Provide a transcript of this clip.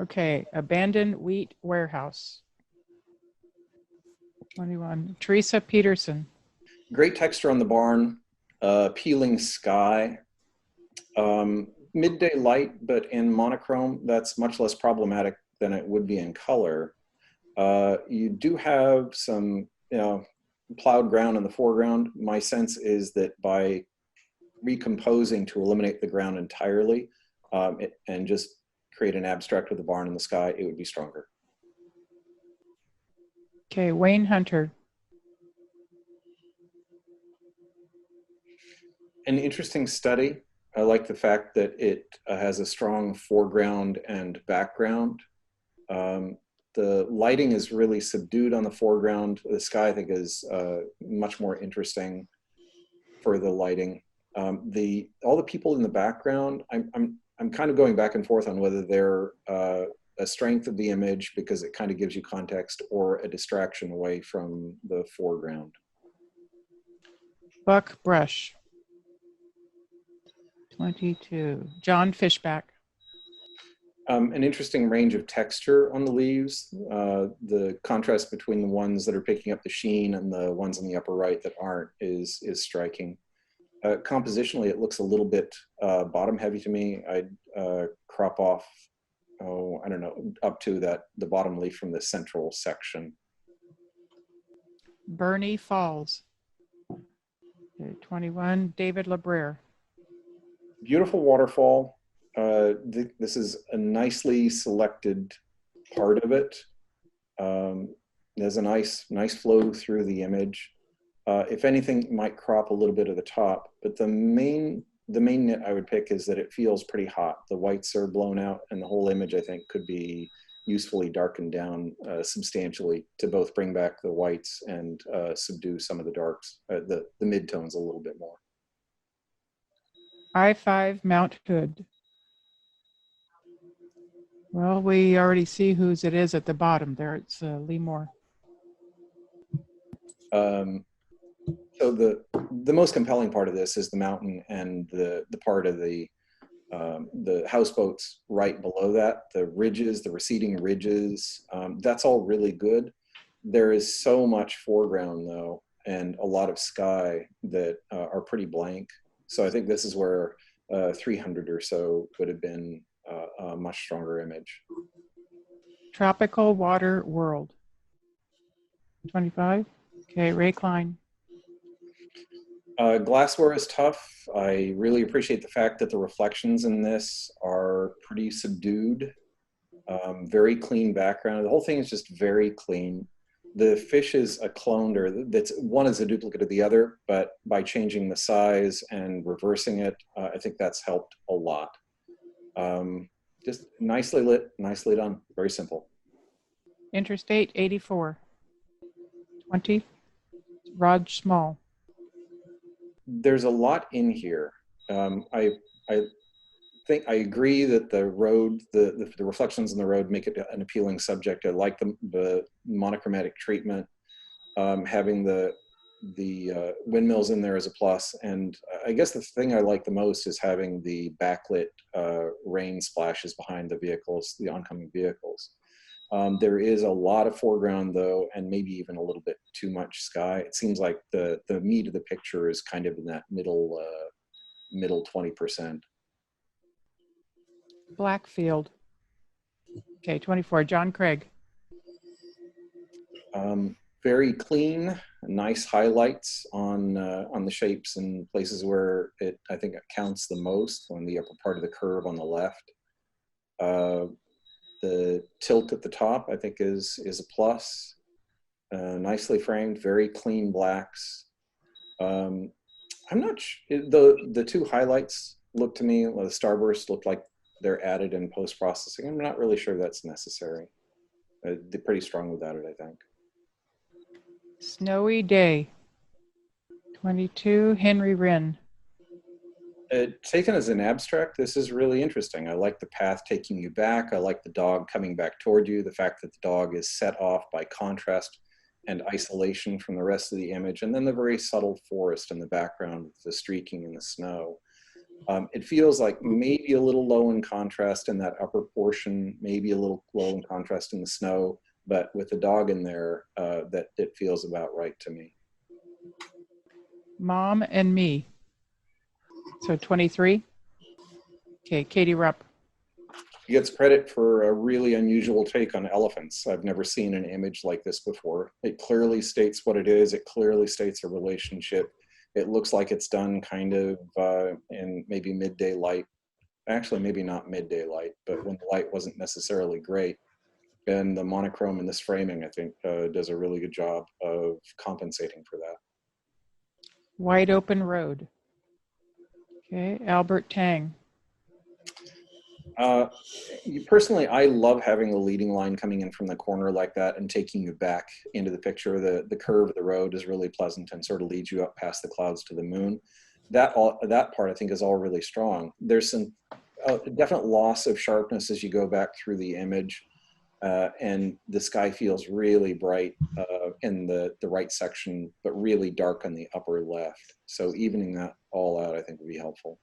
Okay, abandoned wheat warehouse. 21. Teresa Peterson. Great texture on the barn, peeling sky, midday light, but in monochrome, that's much less problematic than it would be in color. You do have some, plowed ground in the foreground. My sense is that by recomposing to eliminate the ground entirely and just create an abstract of the barn and the sky, it would be stronger. Okay, Wayne Hunter. An interesting study. I like the fact that it has a strong foreground and background. The lighting is really subdued on the foreground. The sky, I think, is much more interesting for the lighting. All the people in the background, I'm kind of going back and forth on whether they're a strength of the image because it kind of gives you context or a distraction away from the foreground. Buck Brush. 22. John Fishback. An interesting range of texture on the leaves. The contrast between the ones that are picking up the sheen and the ones in the upper right that aren't is striking. Compositionally, it looks a little bit bottom heavy to me. I'd crop off, I don't know, up to the bottom leaf from the central section. Bernie Falls. Okay, 21. David LeBrere. Beautiful waterfall. This is a nicely selected part of it. There's a nice flow through the image. If anything, it might crop a little bit at the top, but the main nit I would pick is that it feels pretty hot. The whites are blown out, and the whole image, I think, could be usefully darkened down substantially to both bring back the whites and subdue some of the darks, the midtones a little bit more. I-5 Mount Hood. Well, we already see whose it is at the bottom there. It's Lee Moore. So the most compelling part of this is the mountain and the part of the houseboats right below that, the ridges, the receding ridges. That's all really good. There is so much foreground though, and a lot of sky that are pretty blank. So I think this is where 300 or so would have been a much stronger image. Tropical Water World. 25. Okay, Ray Klein. Glassware is tough. I really appreciate the fact that the reflections in this are pretty subdued. Very clean background. The whole thing is just very clean. The fish is a clone, or one is a duplicate of the other, but by changing the size and reversing it, I think that's helped a lot. Just nicely lit, nicely done, very simple. Interstate 84. 20. Rod Small. There's a lot in here. I think I agree that the road, the reflections in the road make it an appealing subject. I like the monochromatic treatment. Having the windmills in there is a plus. And I guess the thing I like the most is having the backlit rain splashes behind the vehicles, the oncoming vehicles. There is a lot of foreground though, and maybe even a little bit too much sky. It seems like the meat of the picture is kind of in that middle 20%. Blackfield. Okay, 24. John Craig. Very clean, nice highlights on the shapes and places where I think it counts the most, on the upper part of the curve on the left. The tilt at the top, I think, is a plus. Nicely framed, very clean blacks. I'm not sure, the two highlights look to me, the starbursts look like they're added in post-processing. I'm not really sure that's necessary. They're pretty strong without it, I think. Snowy Day. 22. Henry Wren. Taken as an abstract, this is really interesting. I like the path taking you back. I like the dog coming back toward you. The fact that the dog is set off by contrast and isolation from the rest of the image. And then the very subtle forest in the background with the streaking and the snow. It feels like maybe a little low in contrast in that upper portion, maybe a little low in contrast in the snow, but with the dog in there, that it feels about right to me. Mom and me. So 23. Okay, Katie Rupp. He gets credit for a really unusual take on elephants. I've never seen an image like this before. It clearly states what it is. It clearly states a relationship. It looks like it's done kind of in maybe midday light. Actually, maybe not midday light, but when the light wasn't necessarily great. And the monochrome in this framing, I think, does a really good job of compensating for that. Wide Open Road. Okay, Albert Tang. Personally, I love having the leading line coming in from the corner like that and taking you back into the picture. The curve of the road is really pleasant and sort of leads you up past the clouds to the moon. That part I think is all really strong. There's some definite loss of sharpness as you go back through the image, and the sky feels really bright in the right section, but really dark on the upper left. So evening that all out, I think, would be helpful.